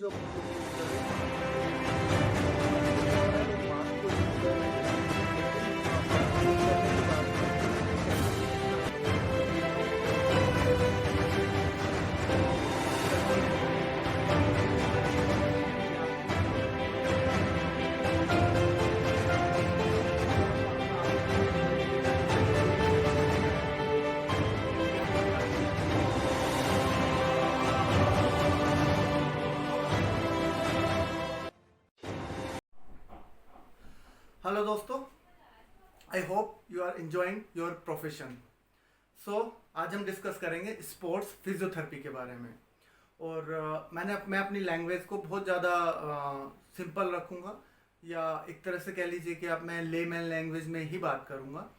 जो लोग यूज़ कर रहे हैं देखा जा रहा है लोग मास्क को यूज़ कर रहे हैं लेकिन मास्क यूज़ करने के बाद में उनको सैनिटाइज नहीं करते हैं। सैनिटाइज करने के लिए काफ़ी चीज़ें हैं या फिर आप हेलो दोस्तों, I hope you are enjoying your profession. So आज हम डिस्कस करेंगे स्पोर्ट्स फिजियोथेरेपी के बारे में। और मैं अपनी लैंग्वेज को बहुत ज़्यादा सिंपल रखूँगा, या एक तरह से कह लीजिए कि अब मैं लेमैन लैंग्वेज में ही बात करूँगा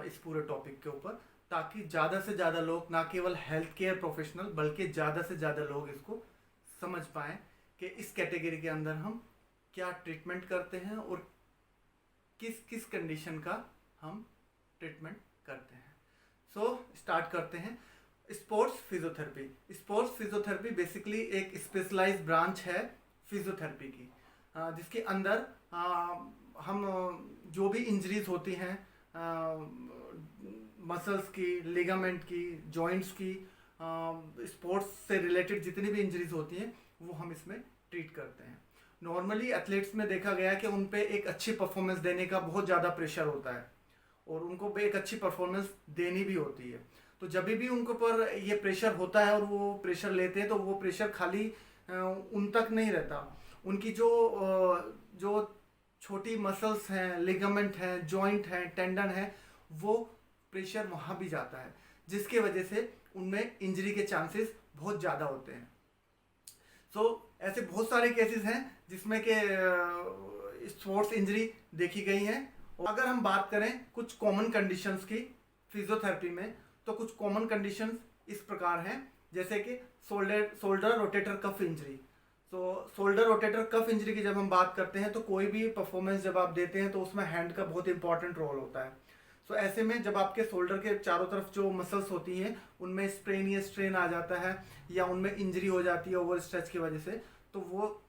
इस पूरे टॉपिक के ऊपर, ताकि ज़्यादा से ज़्यादा लोग, ना केवल हेल्थ केयर प्रोफेशनल बल्कि ज़्यादा से ज़्यादा लोग इसको समझ पाएँ कि इस कैटेगरी के अंदर हम क्या ट्रीटमेंट करते हैं और किस किस कंडीशन का हम ट्रीटमेंट करते हैं। सो स्टार्ट करते हैं। Sports physiotherapy. Sports physiotherapy basically एक स्पेशलाइज्ड ब्रांच है फिजियोथेरेपी की, जिसके अंदर हम जो भी इंजरीज होती हैं मसल्स की, लिगामेंट की, जॉइंट्स की, स्पोर्ट्स से रिलेटेड जितनी भी इंजरीज होती हैं वो हम इसमें ट्रीट करते हैं। नॉर्मली एथलीट्स में देखा गया कि उन पे एक अच्छी परफॉर्मेंस देने का बहुत ज़्यादा प्रेशर होता है और उनको भी एक अच्छी परफॉर्मेंस देनी भी होती है। तो जब भी उनको पर ये प्रेशर होता है और वो प्रेशर लेते हैं तो वो प्रेशर खाली उन तक नहीं रहता, उनकी जो छोटी मसल्स हैं, लिगामेंट हैं, जॉइंट हैं, टेंडन हैं, वो प्रेशर वहाँ भी जाता है, जिसके वजह से उनमें इंजरी के चांसेस बहुत ज़्यादा होते हैं। ऐसे बहुत सारे केसेस हैं जिसमें कि स्पोर्ट्स इंजरी देखी गई हैं। और अगर हम बात करें कुछ कॉमन कंडीशंस की फिजियोथेरेपी में, तो कुछ कॉमन कंडीशंस इस प्रकार हैं, जैसे कि शोल्डर रोटेटर कफ इंजरी। तो शोल्डर रोटेटर कफ इंजरी की जब हम बात करते हैं तो कोई भी परफॉर्मेंस जब आप देते हैं तो उसमें हैंड का बहुत इंपॉर्टेंट रोल होता है। ऐसे में जब आपके शोल्डर के चारों तरफ जो मसल्स होती हैं उनमें स्प्रेन या स्ट्रेन आ जाता है या उनमें इंजरी हो जाती है ओवर स्ट्रेच की वजह से, तो वो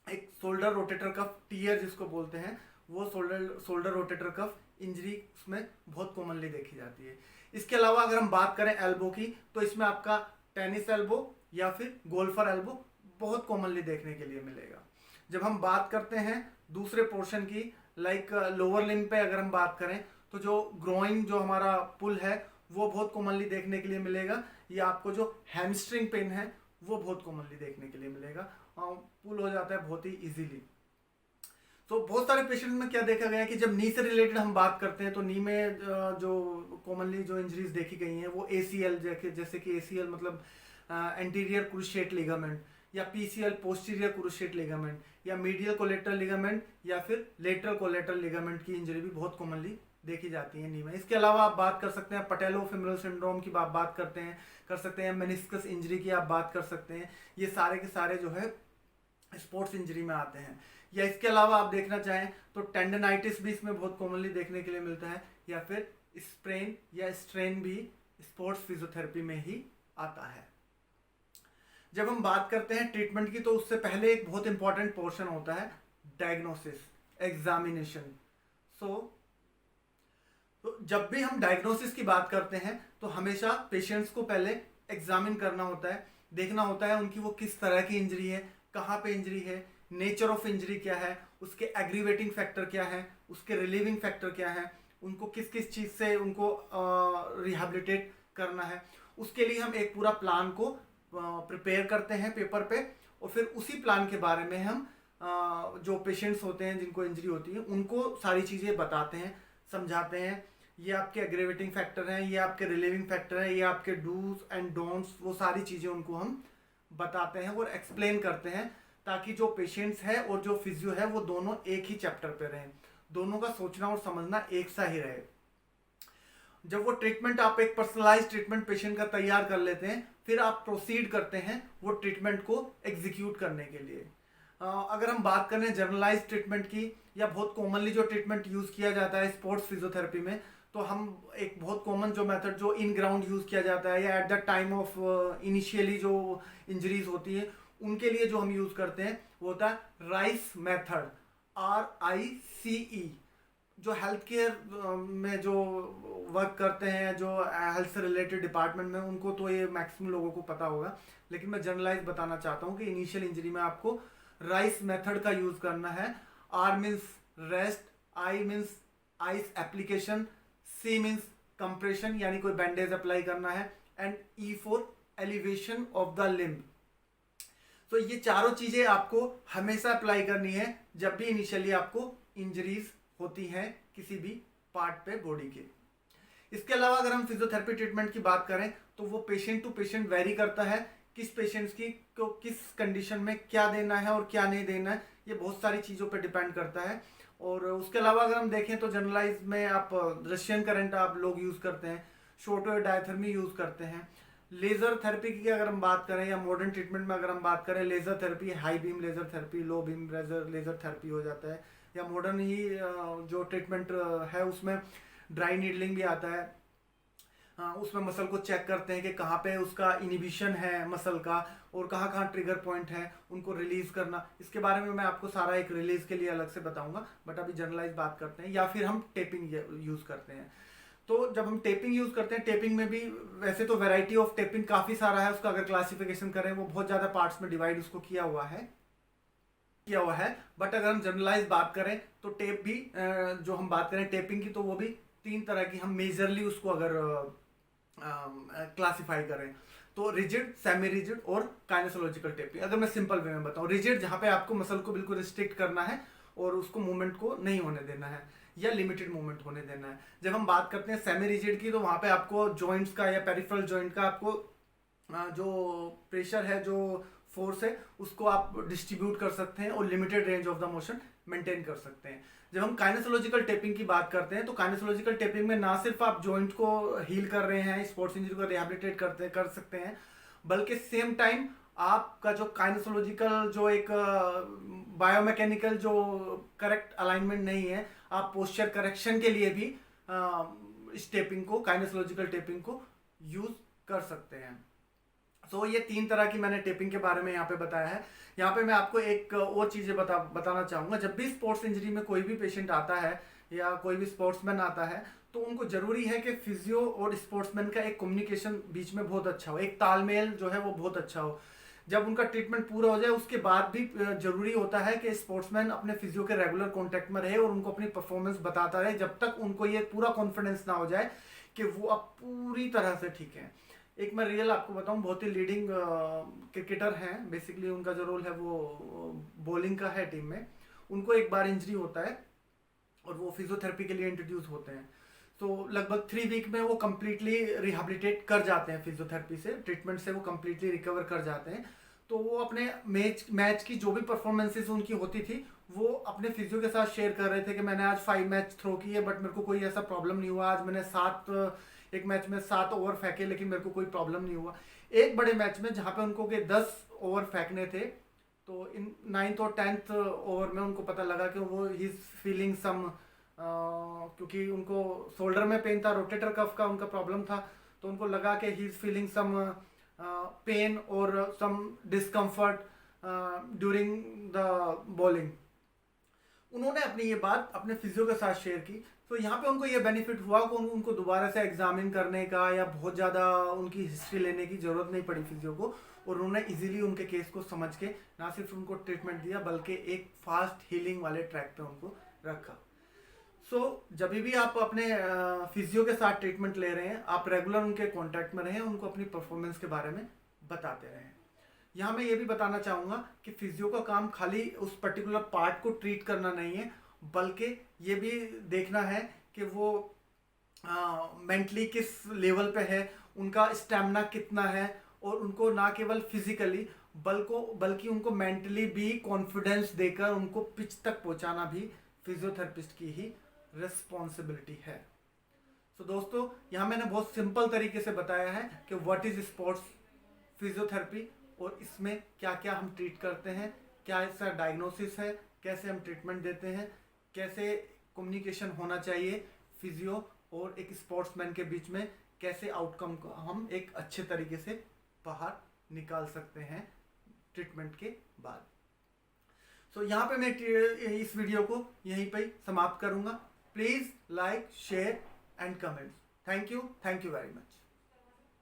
एक शोल्डर रोटेटर कफ टीयर जिसको बोलते हैं, वो शोल्डर रोटेटर कफ इंजरी उसमें बहुत कॉमनली देखी जाती है। इसके अलावा अगर हम बात करें एल्बो की, तो इसमें आपका टेनिस एल्बो या फिर गोल्फर एल्बो बहुत कॉमनली देखने के लिए मिलेगा। जब हम बात करते हैं दूसरे पोर्शन की, लाइक लोअर लिम्ब पे अगर हम बात करें, तो जो ग्रोइंग जो हमारा पुल है वो बहुत कॉमनली देखने के लिए मिलेगा, या आपको जो हैमस्ट्रिंग पेन है वो बहुत कॉमनली देखने के लिए मिलेगा, पुल हो जाता है बहुत ही इजीली। तो बहुत सारे पेशेंट में क्या देखा गया है कि जब नी से रिलेटेड हम बात करते हैं तो नी में जो कॉमनली जो इंजरीज देखी गई हैं वो ACL, जैसे कि ACL मतलब एंटीरियर क्रूशिएट लिगामेंट, या PCL पोस्टीरियर क्रूशिएट लिगामेंट, या मीडियल कोलेटरल लिगामेंट, या फिर लेटरल कोलेटरल लिगामेंट की इंजरी भी बहुत कॉमनली देखी जाती है नी में। इसके अलावा आप बात कर सकते हैं पटेलोफेमरल सिंड्रोम की बात कर सकते हैं मेनिस्कस इंजरी की आप बात कर सकते हैं। ये सारे के सारे जो है स्पोर्ट्स इंजरी में आते हैं। या इसके अलावा आप देखना चाहें तो टेंडनाइटिस भी इसमें बहुत कॉमनली देखने के लिए मिलता है, या फिर स्प्रेन या स्ट्रेन भी स्पोर्ट्स फिजियोथेरेपी में ही आता है। जब हम बात करते हैं ट्रीटमेंट की, तो उससे पहले एक बहुत इंपॉर्टेंट पोर्शन होता है डायग्नोसिस, एग्जामिनेशन। तो जब भी हम डायग्नोसिस की बात करते हैं तो हमेशा पेशेंट्स को पहले एग्जामिन करना होता है, देखना होता है उनकी वो किस तरह की इंजरी है, कहाँ पे इंजरी है, नेचर ऑफ इंजरी क्या है, उसके एग्रीवेटिंग फैक्टर क्या है, उसके रिलीविंग फैक्टर क्या है, उनको किस किस चीज़ से उनको रिहेबिलिटेट करना है। उसके लिए हम एक पूरा प्लान को प्रिपेयर करते हैं पेपर पे, और फिर उसी प्लान के बारे में हम जो पेशेंट्स होते हैं जिनको इंजरी होती है उनको सारी चीज़ें बताते हैं, समझाते हैं। ये आपके एग्रीवेटिंग फैक्टर हैं, ये आपके रिलीविंग फैक्टर हैं, ये आपके डूज एंड डोंट्स, वो सारी चीज़ें उनको हम बताते हैं और एक्सप्लेन करते हैं, ताकि जो पेशेंट्स है और जो फिजियो है वो दोनों एक ही चैप्टर पे रहें, दोनों का सोचना और समझना एक सा ही रहे। जब वो ट्रीटमेंट, आप एक पर्सनलाइज ट्रीटमेंट पेशेंट का तैयार कर लेते हैं, फिर आप प्रोसीड करते हैं वो ट्रीटमेंट को एग्जीक्यूट करने के लिए। अगर हम बात करें जनरलाइज ट्रीटमेंट की, या बहुत कॉमनली जो ट्रीटमेंट यूज़ किया जाता है स्पोर्ट्स फिजियोथेरेपी में, तो हम एक बहुत कॉमन जो मेथड जो इन ग्राउंड यूज़ किया जाता है, या at the time of initially जो इंजरीज होती हैं उनके लिए जो हम यूज़ करते हैं वो होता है राइस मेथड, RICE। जो हेल्थ केयर में जो वर्क करते हैं, जो हेल्थ से रिलेटेड डिपार्टमेंट में, उनको तो ये मैक्सिमम लोगों को पता होगा, लेकिन मैं जनरलाइज बताना चाहता हूँ कि इनिशियल इंजरी में आपको राइस मेथड का यूज करना है। R means rest, I means ice application, C means compression यानी कोई बैंडेज अप्लाई करना है, and E for elevation of the limb. तो ये चारों चीजें आपको हमेशा अप्लाई करनी है जब भी इनिशियली आपको इंजरीज होती हैं किसी भी पार्ट पे बॉडी के। इसके अलावा अगर हम फिजियोथेरेपी ट्रीटमेंट की बात करें तो वो पेशेंट टू पेशेंट वेरी करता है, किस पेशेंट्स की को किस कंडीशन में क्या देना है और क्या नहीं देना है, ये बहुत सारी चीज़ों पे डिपेंड करता है। और उसके अलावा अगर हम देखें तो जनरलाइज में आप रशियन करंट आप लोग यूज़ करते हैं, शॉर्ट वेव डायथर्मी यूज़ करते हैं। लेज़र थेरेपी की अगर हम बात करें या मॉडर्न ट्रीटमेंट में अगर हम बात करें, laser therapy, high beam laser therapy, low beam laser therapy हो जाता है, या मॉडर्न ही जो ट्रीटमेंट है उसमें ड्राई नीडलिंग भी आता है। उसमें मसल को चेक करते हैं कि कहाँ पे उसका इनिबिशन है मसल का और कहाँ कहाँ ट्रिगर पॉइंट है, उनको रिलीज करना। इसके बारे में मैं आपको सारा एक रिलीज के लिए अलग से बताऊंगा, बट अभी जनरलाइज बात करते हैं। या फिर हम टेपिंग यूज करते हैं। तो जब हम टेपिंग यूज करते हैं, टेपिंग में भी वैसे तो वैरायटी ऑफ टेपिंग काफी सारा है, उसका अगर क्लासिफिकेशन करें वो बहुत ज्यादा पार्ट्स में डिवाइड उसको किया हुआ है। बट अगर हम जनरलाइज बात करें तो टेप भी जो हम बात करें टेपिंग की, तो वो भी 3 तरह की हम मेजरली उसको अगर क्लासिफाई करें तो रिजिड, सेमी रिजिड और काइनेसोलॉजिकल टेपिंग। अगर मैं सिंपल वे में बताऊं, रिजिड जहां पे आपको मसल को बिल्कुल रिस्ट्रिक्ट करना है और उसको मूवमेंट को नहीं होने देना है या लिमिटेड मूवमेंट होने देना है। जब हम बात करते हैं सेमी रिजिड की, तो वहां पे आपको जॉइंट्स का या पेरिफेरल जॉइंट का आपको जो प्रेशर है, जो फोर्स है, उसको आप डिस्ट्रीब्यूट कर सकते हैं और limited range of the motion maintain कर सकते हैं। जब हम काइनेसोलॉजिकल टेपिंग की बात करते हैं तो काइनेसोलॉजिकल टेपिंग में ना सिर्फ आप जॉइंट को हील कर रहे हैं, स्पोर्ट्स इंजरी को रिहैबिलिटेट कर सकते हैं, बल्कि सेम टाइम आपका जो काइनेसोलॉजिकल जो एक बायोमैकेनिकल जो करेक्ट अलाइनमेंट नहीं है, आप पोस्चर करेक्शन के लिए भी इस टेपिंग को, काइनेसोलॉजिकल टेपिंग को यूज कर सकते हैं। तो ये 3 तरह की मैंने टेपिंग के बारे में यहाँ पे बताया है। यहाँ पे मैं आपको एक और चीज़ें बताना चाहूँगा। जब भी स्पोर्ट्स इंजरी में कोई भी पेशेंट आता है या कोई भी स्पोर्ट्समैन आता है, तो उनको जरूरी है कि फिजियो और स्पोर्ट्समैन का एक कम्युनिकेशन बीच में बहुत अच्छा हो, एक तालमेल जो है वो बहुत अच्छा हो। जब उनका ट्रीटमेंट पूरा हो जाए उसके बाद भी जरूरी होता है कि स्पोर्ट्समैन अपने फिजियो के रेगुलर कॉन्टैक्ट में रहे और उनको अपनी परफॉर्मेंस बताता रहे, जब तक उनको ये पूरा कॉन्फिडेंस ना हो जाए कि वो अब पूरी तरह से ठीक है। एक मैं रियल आपको बताऊं, बहुत ही लीडिंग क्रिकेटर हैं, बेसिकली उनका जो रोल है वो बॉलिंग का है टीम में। उनको एक बार इंजरी होता है और वो फिजियोथेरेपी के लिए इंट्रोड्यूस होते हैं, तो लगभग 3 वीक में वो कम्प्लीटली रिहेबिलिटेट कर जाते हैं फिजियोथेरेपी से, ट्रीटमेंट से वो कम्प्लीटली रिकवर कर जाते हैं। तो वो अपने मैच की जो भी परफॉर्मेंसेज उनकी होती थी वो अपने फिजियो के साथ शेयर कर रहे थे कि मैंने आज 5 मैच थ्रो किए बट मेरे को कोई ऐसा प्रॉब्लम नहीं हुआ, आज मैंने एक मैच में 7 ओवर फेंके लेकिन मेरे को कोई प्रॉब्लम नहीं हुआ। एक बड़े मैच में जहाँ पे उनको के 10 ओवर फेंकने थे, तो इन 9th और 10th ओवर में उनको पता लगा कि वो ही इज फीलिंग सम, क्योंकि उनको शोल्डर में पेन था, रोटेटर कफ का उनका प्रॉब्लम था, तो उनको लगा कि he is feeling some pain और some discomfort during the bowling. उन्होंने अपनी ये बात अपने फिजियो के साथ शेयर की, तो यहाँ पे उनको ये बेनिफिट हुआ कि उनको दोबारा से एग्जामिन करने का या बहुत ज़्यादा उनकी हिस्ट्री लेने की ज़रूरत नहीं पड़ी फिजियो को, और उन्होंने इजीली उनके केस को समझ के ना सिर्फ उनको ट्रीटमेंट दिया बल्कि एक फास्ट हीलिंग वाले ट्रैक पे उनको रखा। जब भी आप अपने फिजियो के साथ ट्रीटमेंट ले रहे हैं, आप रेगुलर उनके कॉन्टैक्ट में रहें, उनको अपनी परफॉर्मेंस के बारे में बताते रहें। यहाँ मैं ये भी बताना चाहूँगा कि फिजियो का काम खाली उस पर्टिकुलर पार्ट को ट्रीट करना नहीं है, बल्कि ये भी देखना है कि वो मेंटली किस लेवल पे है, उनका स्टैमिना कितना है, और उनको ना केवल फिजिकली बल्कि उनको मेंटली भी कॉन्फिडेंस देकर उनको पिच तक पहुंचाना भी फिजियोथेरेपिस्ट की ही रिस्पॉन्सिबिलिटी है। तो दोस्तों, यहाँ मैंने बहुत सिंपल तरीके से बताया है कि व्हाट इज स्पोर्ट्स फिजियोथेरेपी और इसमें क्या क्या हम ट्रीट करते हैं, क्या इसका डायग्नोसिस है, कैसे हम ट्रीटमेंट देते हैं, कैसे कम्युनिकेशन होना चाहिए फिजियो और एक स्पोर्ट्समैन के बीच में, कैसे आउटकम को हम एक अच्छे तरीके से बाहर निकाल सकते हैं ट्रीटमेंट के बाद। सो यहाँ पे मैं इस वीडियो को यहीं पे समाप्त करूँगा। Please like, share and comments. Thank you very much.